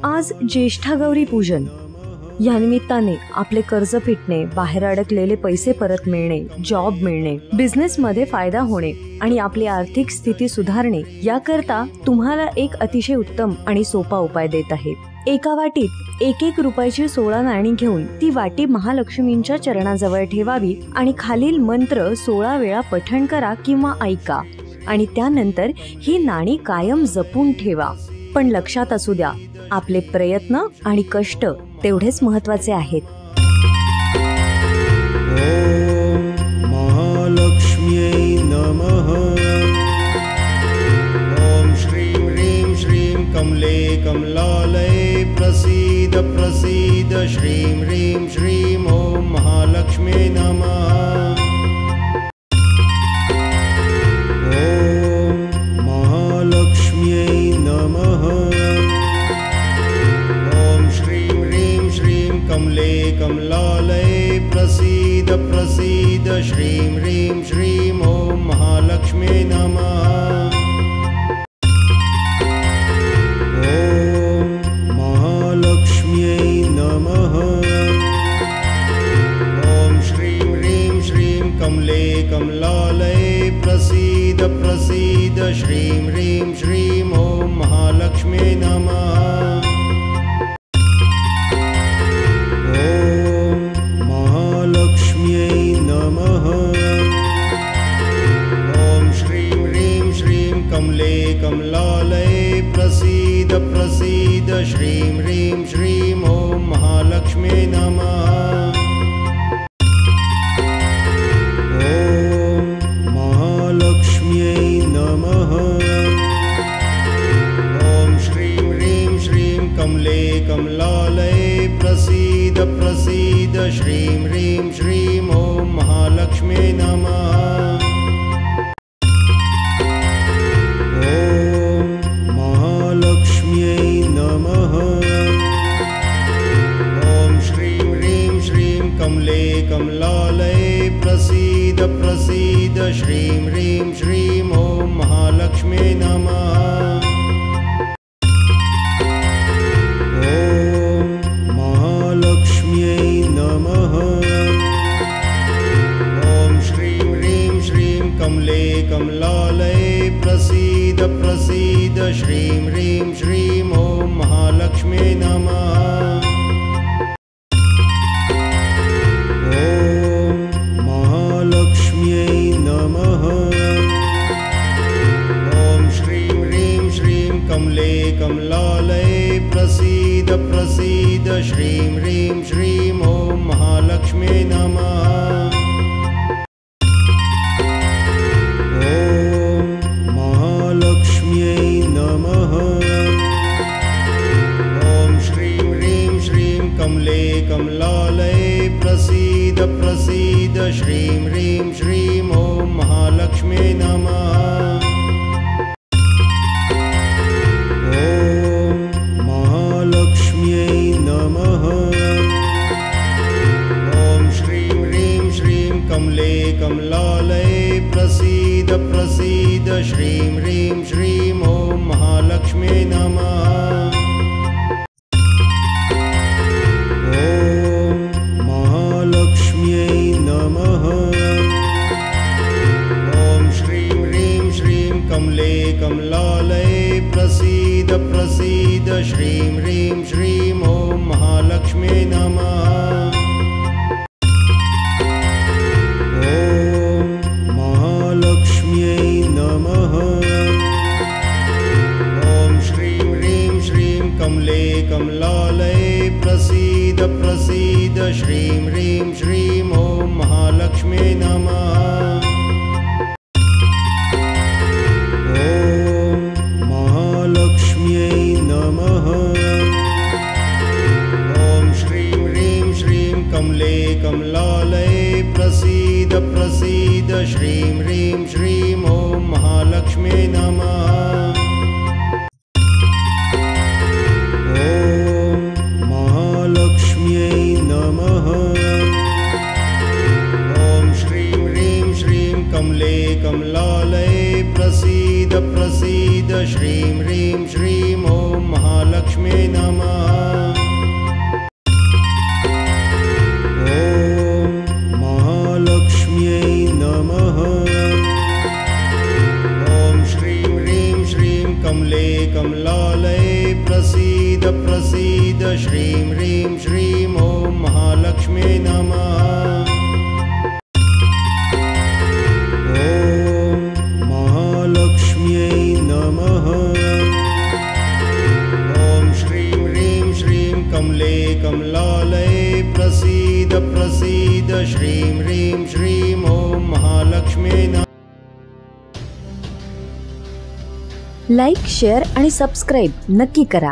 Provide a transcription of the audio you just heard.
आज ज्येष्ठा गौरी पूजन. या निमित्ताने आपले कर्ज फिटणे, बाहेर अडकलेले पैसे परत मिळणे, जॉब मिळणे, बिझनेसमध्ये फायदा होणे आणि आपली आर्थिक स्थिती सुधारणे याकरता तुम्हाला एक अतिशय उत्तम आणि सोपा उपाय देत आहे. एका वाटीत 1-1 रुपयाची 16 नाणी घेऊन ती वाटी महालक्ष्मींच्या चरणाजवळ ठेवावी आणि खालील मंत्र 16 वेळा पठण करा किंवा ऐका आणि त्यानंतर ही नाणी कायम जपून ठेवा. पण लक्षात असू द्या, आपले प्रयत्न आणि कष्ट तेवढेच महत्वाचे आहेत. ओम महालक्ष्म्यै नमः. ओम श्रीं ह्रीं श्रीं कमले कमलालये प्रसीद प्रसीद श्रीं ह्रीं श्रीं ओम महालक्ष्म्यै नमः. ओम महालक्ष्म्यै नमः. कमले कमलालये प्रसीद प्रसीद श्रीं ह्रीं श्रीं ओम महालक्ष्म्यै नमः. ओम महालक्ष्म्यै नमः. ओम श्रीं ह्रीं श्रीं कमले कमलालये प्रसीद प्रसीद श्रीं ह्रीं श्रीं ओम महालक्ष्म्यै नमः. कमलालये प्रसीद प्रसीद श्रीं ह्रीं श्रीं ओम महालक्ष्म्यै नमः. ओम महालक्ष्म्यै नमः. ओम श्रीं ह्रीं श्रीं कमले कमलालये प्रसीद प्रसीद श्रीं ह्रीं श्रीं ओम महालक्ष्म्यै नमः. कमले कमलालये प्रसीद प्रसीद श्रीं ह्रीं श्रीं ओम महालक्ष्म्यै नमः. ओम महालक्ष्म्यै नमः. ओम श्रीं ह्रीं श्रीं कमले कमलालये प्रसीद प्रसीद श्रीं ह्रीं श्रीं ओम महालक्ष्म्यै नमः. कमले कमलालये प्रसीद प्रसीद श्रीं ह्रीं श्रीं ओम महालक्ष्म्यै नमः. ओम महालक्ष्म्यै नमः. ओम श्रीं ह्रीं श्रीं कमले कमलालये प्रसीद प्रसीद श्रीं ह्रीं श्रीं ओम महालक्ष्म्यै नमः. कमले कमलालये प्रसीद प्रसीद श्रीं ह्रीं श्रीं ओम महालक्ष्म्यै नमः. ओम महालक्ष्म्यै नमः. ओम श्रीं ह्रीं श्रीं कमले कमलालये प्रसीद प्रसीद श्रीं ह्रीं श्रीं ओम महालक्ष्म्यै नमः. कमले कमलालये प्रसीद प्रसीद श्रीं ह्रीं श्रीं ओम महालक्ष्म्यै नमः. ओम महालक्ष्म्यै नमः. ओम श्रीं ह्रीं श्रीं कमले कमलालये प्रसीद प्रसीद श्रीं ह्रीं श्रीं ओम महालक्ष्म्यै नमः. महालक्ष्म्यै नमः. ओम श्रीं ह्रीं श्रीं नमः। ॐ महालक्ष्म्यै नमः। ॐ श्रीं ह्रीं श्रीं कमले कमलालये प्रसीद प्रसीद श्रीं ह्रीं श्रीं ॐ महालक्ष्म्यै नमः। ॐ महालक्ष्म्यै नमः। ॐ श्रीं ह्रीं श्रीं कमले कमलालये प्रसीद प्रसीद श्रीं ह्रीं श्रीं ॐ महालक्ष्म्यै नमः। लाईक, शेअर आणि सबस्क्राईब नक्की करा.